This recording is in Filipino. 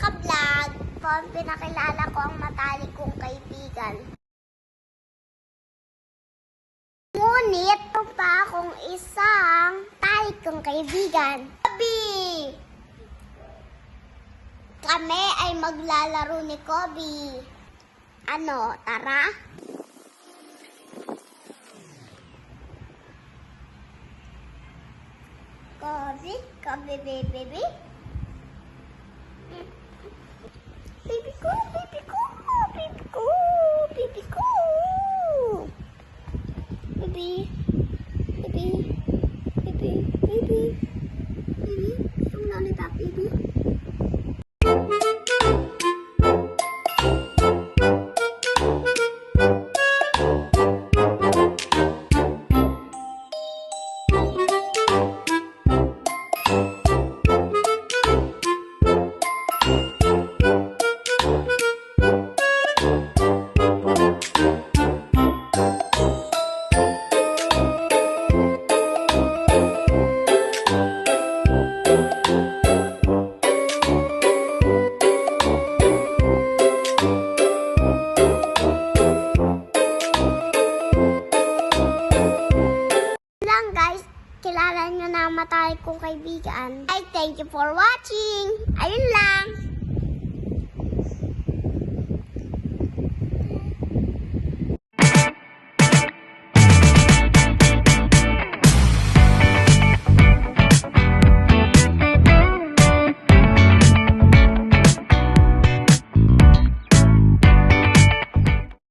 ka-vlog. Pinakilala ko ang matalik kong kaibigan. Ngunit, pa akong isang matalik kong kaibigan. Kobe! Kami ay maglalaro ni Kobe. Ano, tara? Kobe, Kobe, baby. Baby ko, baby ko, baby ko, baby ko. Baby, baby, baby, baby, baby. Yung lollipop, baby. Guys, kilala nyo na ang matalik kong kaibigan. Ay, thank you for watching. Ayun lang.